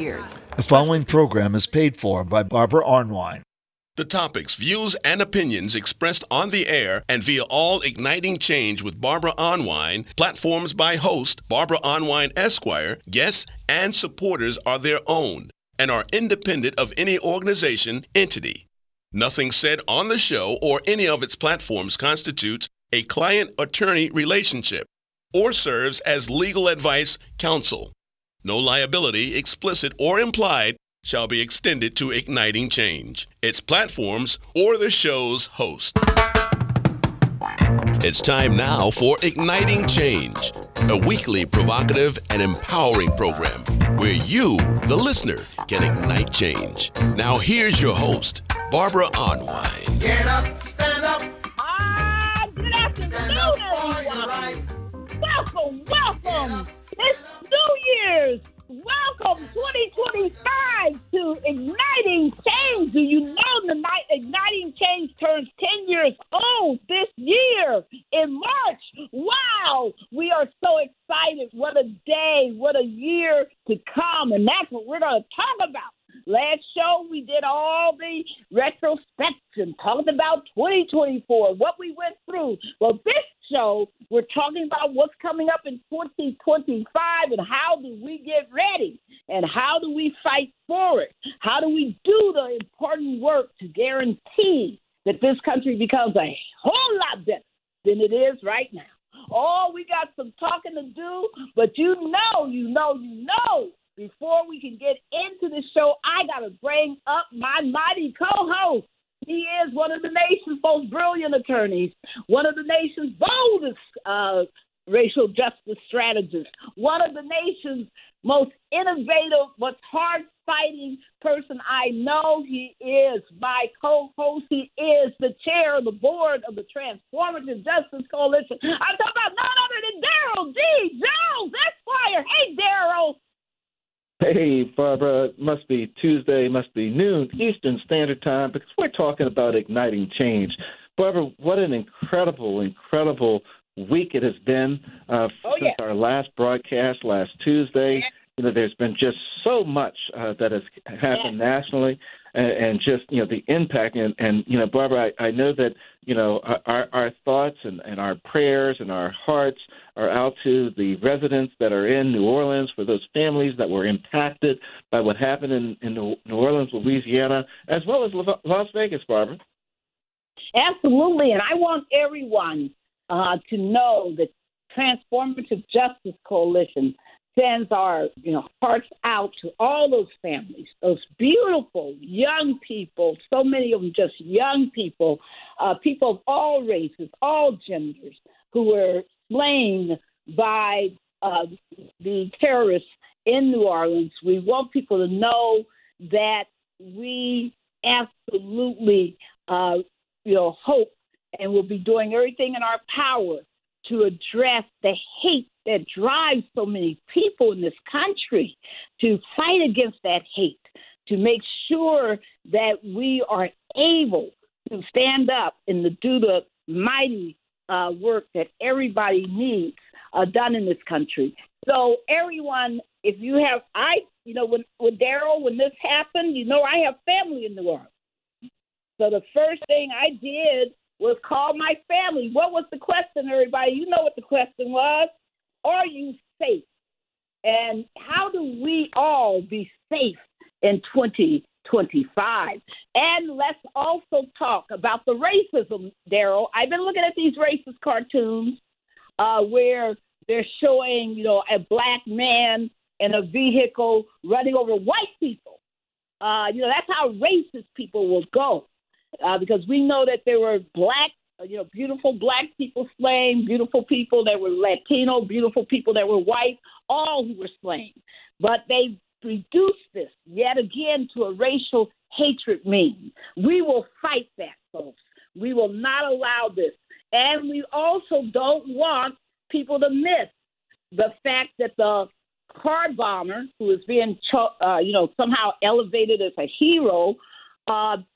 years. The following program is paid for by Barbara Arnwine. The topics, views, and opinions expressed on the air and via All Igniting Change with Barbara Arnwine, platforms by host Barbara Arnwine Esquire, guests, and supporters are their own and are independent of any organization, entity. Nothing said on the show or any of its platforms constitutes a client-attorney relationship or serves as legal advice, counsel. No liability, explicit or implied, shall be extended to Igniting Change, its platforms, or the show's host. It's time now for Igniting Change, a weekly provocative and empowering program where you, the listener, can ignite change. Now here's your host, Barbara Arnwine. Get up, stand up. Good afternoon, Stand up for your everyone. right. Welcome. It's New Year's. Welcome 2025 to Igniting Change. Do you know the Igniting Change turns 10 years old this year in March? Wow, we are so excited. What a day, what a year to come, and that's what we're going to talk about. Last show, we did all the retrospection, talking about 2024, what we went through. Well, this show, we're talking about what's coming up in 2025 and how do we get ready and how do we fight for it? How do we do the important work to guarantee that this country becomes a whole lot better than it is right now? Oh, we got some talking to do, but you know, before we can get into the show, I got to bring up my mighty co-host. He is one of the nation's most brilliant attorneys, one of the nation's boldest racial justice strategists, one of the nation's most innovative but hard-fighting person I know. He is my co-host. He is the chair of the board of the Transformative Justice Coalition. I'm talking about none other than Daryl D. Jones, Esquire. Hey, Daryl. Hey, Barbara, it must be Tuesday, must be noon Eastern Standard Time, because we're talking about igniting change. Barbara, what an incredible week it has been since our last broadcast last Tuesday. Yeah. You know, there's been just so much that has happened nationally, and just, you know, the impact. And you know, Barbara, I know that, you know, our thoughts and our prayers and our hearts are out to the residents that are in New Orleans, for those families that were impacted by what happened in New Orleans, Louisiana, as well as Las Vegas, Barbara. Absolutely, and I want everyone to know that Transformative Justice Coalition sends our hearts out to all those families, those beautiful young people, so many of them just young people, people of all races, all genders, who were slain by the terrorists in New Orleans. We want people to know that we absolutely hope and will be doing everything in our power to address the hate that drives so many people in this country, to fight against that hate, to make sure that we are able to stand up and to do the mighty work that everybody needs done in this country. So everyone, if you have, with Daryl, when this happened, I have family in New Orleans. So the first thing I did was call my family. What was the question, everybody? You know what the question was. Are you safe? And how do we all be safe in 2025? And let's also talk about the racism, Daryl. I've been looking at these racist cartoons where they're showing, a black man in a vehicle running over white people. That's how racist people will go. Because we know that there were black, beautiful black people slain, beautiful people that were Latino, beautiful people that were white, all who were slain. But they reduced this yet again to a racial hatred meme. We will fight that, folks. We will not allow this. And we also don't want people to miss the fact that the car bomber, who is being, somehow elevated as a hero,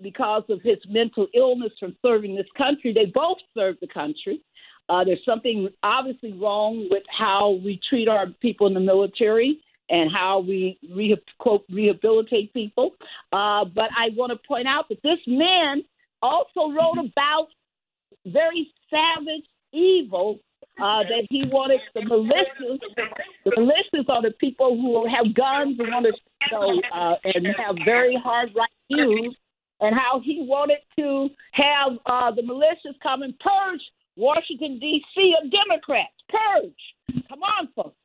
because of his mental illness from serving this country. They both served the country. There's something obviously wrong with how we treat our people in the military. and how we quote rehabilitate people. But I want to point out that this man also wrote about very savage evil that he wanted the militias. The militias are the people who have guns and want to and have very hard right views, and how he wanted to have the militias come and purge Washington, D.C. of Democrats. Purge. Come on, folks.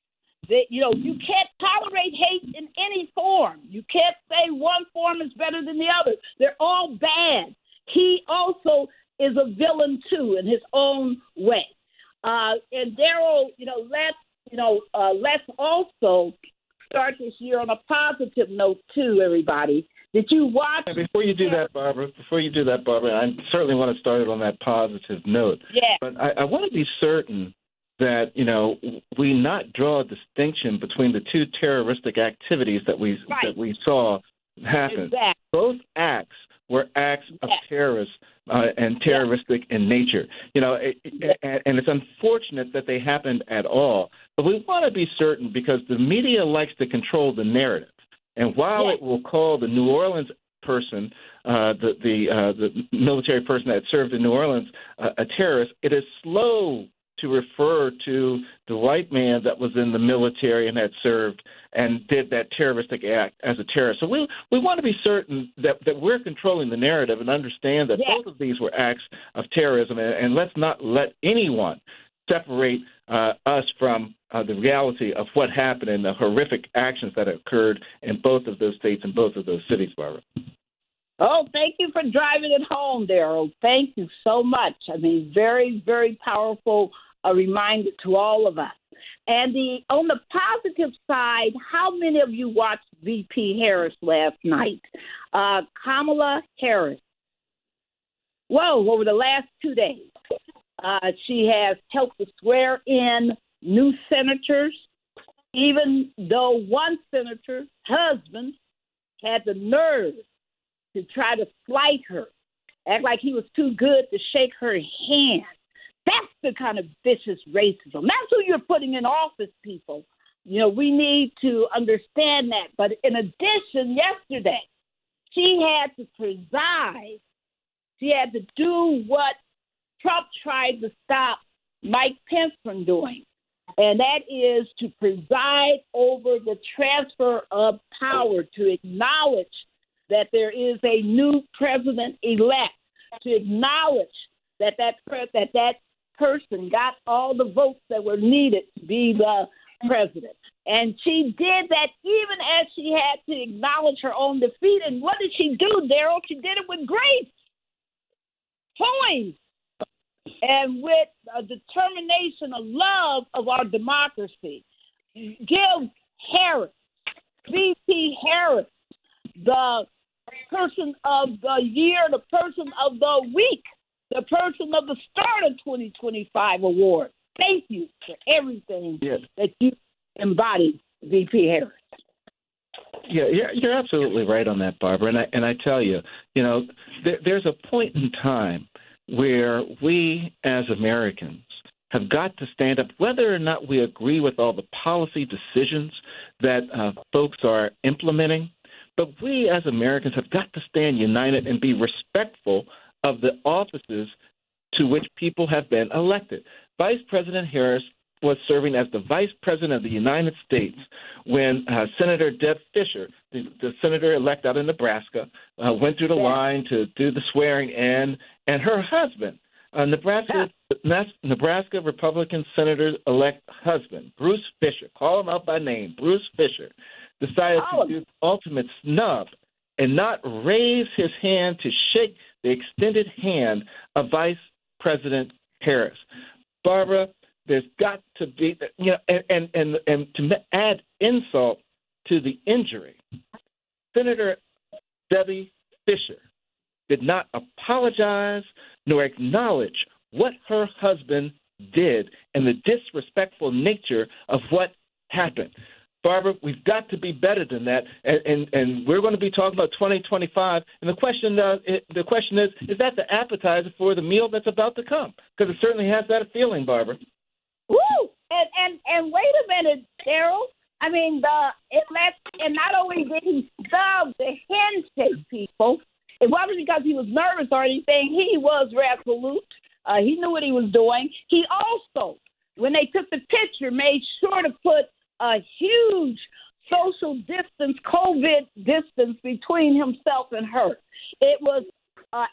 You can't tolerate hate in any form. You can't say one form is better than the other. They're all bad. He also is a villain, too, in his own way. And Daryl, let's also start this year on a positive note, too, everybody. Did you watch? Before you do that, Barbara, I certainly want to start it on that positive note. Yeah. But I want to be certain that, we not draw a distinction between the two terroristic activities that we saw happen. Exactly. Both acts were acts of terrorists and terroristic in nature. And it's unfortunate that they happened at all. But we want to be certain because the media likes to control the narrative. And while it will call the New Orleans person, the military person that served in New Orleans, a terrorist, it is slow to refer to the white man that was in the military and had served and did that terroristic act as a terrorist. So we want to be certain that we're controlling the narrative and understand that both of these were acts of terrorism, and let's not let anyone separate us from the reality of what happened and the horrific actions that occurred in both of those states and both of those cities, Barbara. Oh, thank you for driving it home, Daryl. Thank you so much. I mean, very, very powerful reminder to all of us. And on the positive side, how many of you watched VP Harris last night? Kamala Harris. Whoa, over the last 2 days, she has helped to swear in new senators, even though one senator's husband had the nerve to try to slight her, act like he was too good to shake her hand. That's the kind of vicious racism. That's who you're putting in office, people. We need to understand that. But in addition, yesterday, she had to preside. She had to do what Trump tried to stop Mike Pence from doing, and that is to preside over the transfer of power, to acknowledge that there is a new president-elect, to acknowledge that person got all the votes that were needed to be the president. And she did that even as she had to acknowledge her own defeat. And what did she do, Daryl? She did it with grace, poise, and with a determination, a love of our democracy. Give Harris, VP Harris, the person of the year, the person of the week, the person of the start of 2025 award. Thank you for everything that you embody, VP Harris. Yeah, you're absolutely right on that, Barbara. And I tell you, there's a point in time where we as Americans have got to stand up, whether or not we agree with all the policy decisions that folks are implementing. But we as Americans have got to stand united and be respectful of the offices to which people have been elected. Vice President Harris was serving as the Vice President of the United States when Senator Deb Fisher, the senator-elect out of Nebraska, went through the line to do the swearing in, and her husband, Nebraska Republican Senator-elect husband, Bruce Fisher, call him out by name, Bruce Fisher, decided to do the ultimate snub and not raise his hand to shake the extended hand of Vice President Harris. Barbara, there's got to be, and to add insult to the injury, Senator Debbie Fisher did not apologize nor acknowledge what her husband did and the disrespectful nature of what happened. Barbara, we've got to be better than that, and we're going to be talking about 2025. And the question is that the appetizer for the meal that's about to come? Because it certainly has that feeling, Barbara. Woo! And wait a minute, Daryl. I mean, and not only did he stub the handshake people, it wasn't because he was nervous or anything. He was resolute. He knew what he was doing. He also, when they took the picture, made sure to put a huge social distance, COVID distance between himself and her. It was,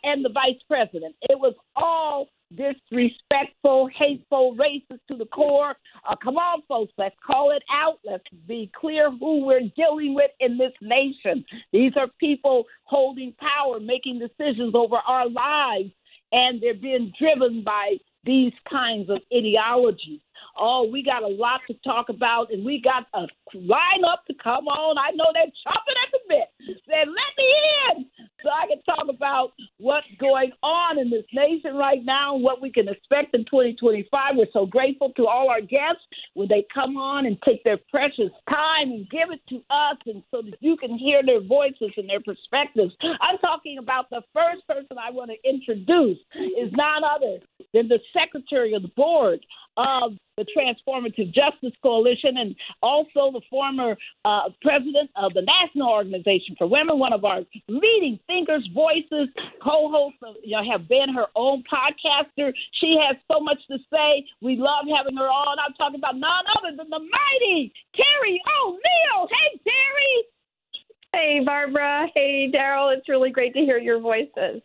and the vice president. It was all disrespectful, hateful, racist to the core. Come on, folks, let's call it out. Let's be clear who we're dealing with in this nation. These are people holding power, making decisions over our lives, and they're being driven by these kinds of ideologies. Oh, we got a lot to talk about, and we got a lineup to come on. I know they're chomping at the bit. Said, let me in so I can talk about what's going on in this nation right now and what we can expect in 2025. We're so grateful to all our guests when they come on and take their precious time and give it to us, and so that you can hear their voices and their perspectives. I'm talking about the first person I want to introduce is none other than the secretary of the board of the Transformative Justice Coalition, and also the former president of the National Organization for Women, one of our leading thinkers, voices, co-hosts, have been her own podcaster. She has so much to say. We love having her on. I'm talking about none other than the mighty Terry O'Neill. Hey, Terry. Hey, Barbara. Hey, Daryl. It's really great to hear your voices.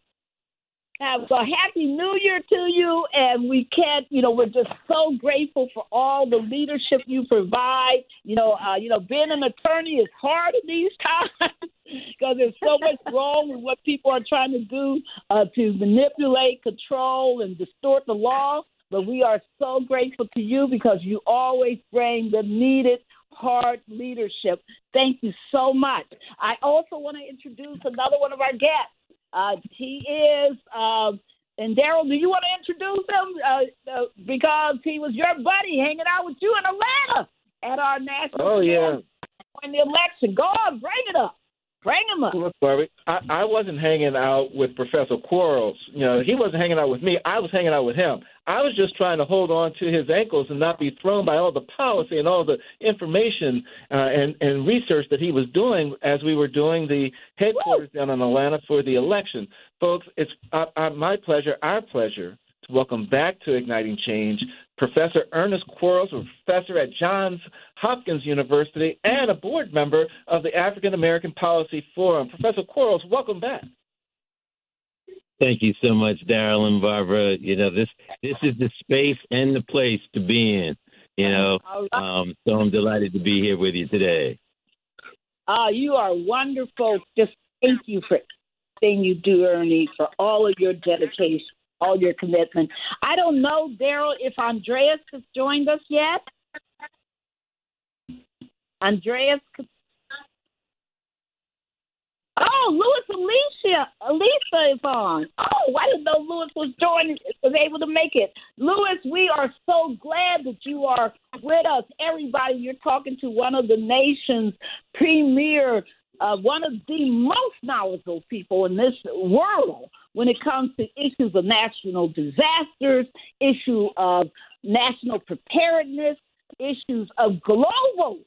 So happy New Year to you, and we're just so grateful for all the leadership you provide. Being an attorney is hard in these times because there's so much wrong with what people are trying to do to manipulate, control, and distort the law. But we are so grateful to you because you always bring the needed hard leadership. Thank you so much. I also want to introduce another one of our guests. He is, and Daryl, do you want to introduce him? Because he was your buddy hanging out with you in Atlanta at our national in the election. Go on, bring it up. Bring him up. Look, Barbie, I wasn't hanging out with Professor Quarles. He wasn't hanging out with me. I was hanging out with him. I was just trying to hold on to his ankles and not be thrown by all the policy and all the information and research that he was doing as we were doing the headquarters down in Atlanta for the election. Folks, it's my pleasure, our pleasure, to welcome back to Igniting Change Professor Ernest Quarles, a professor at Johns Hopkins University and a board member of the African American Policy Forum. Professor Quarles, welcome back. Thank you so much, Daryl and Barbara. This is the space and the place to be in. So I'm delighted to be here with you today. You are wonderful. Just thank you for everything you do, Ernie, for all of your dedication, all your commitment. I don't know, Daryl, if Andreas has joined us yet. Andreas. Oh, Elisa is on. Oh, I didn't know Louis was able to make it. Louis, we are so glad that you are with us. Everybody, you're talking to one of the nation's premier, one of the most knowledgeable people in this world when it comes to issues of national disasters, issue of national preparedness, issues of global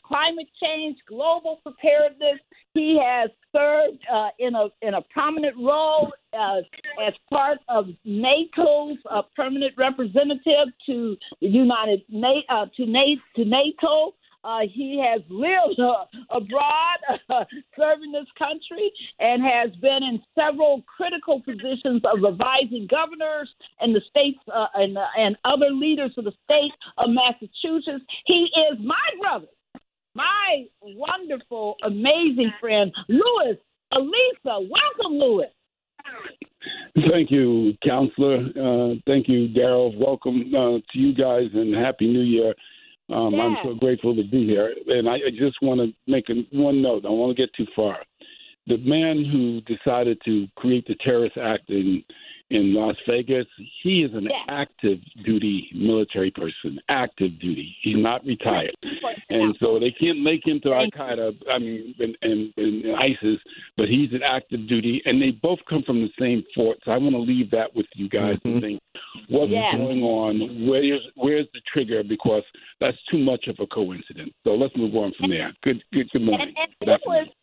climate change, global preparedness. He has served in a prominent role as part of NATO's permanent representative to the to NATO. He has lived abroad, serving this country, and has been in several critical positions of advising governors and the states and other leaders of the state of Massachusetts. He is my brother, my wonderful, amazing friend, Louis Elisa. Welcome, Louis. Thank you, Counselor. Thank you, Daryl. Welcome to you guys, and Happy New Year. I'm so grateful to be here. And I just want to make one note. I don't want to get too far. The man who decided to create the terrorist act in in Las Vegas. He is an active duty military person, active duty. He's not retired. And so they can't link him to Al-Qaeda, and ISIS, but he's an active duty, and they both come from the same fort. So I want to leave that with you guys to think what's going on, where's the trigger, because that's too much of a coincidence. So let's move on from there. Good morning.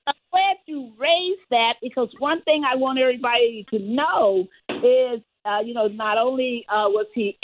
I'm glad you raised that, because one thing I want everybody to know is, not only was he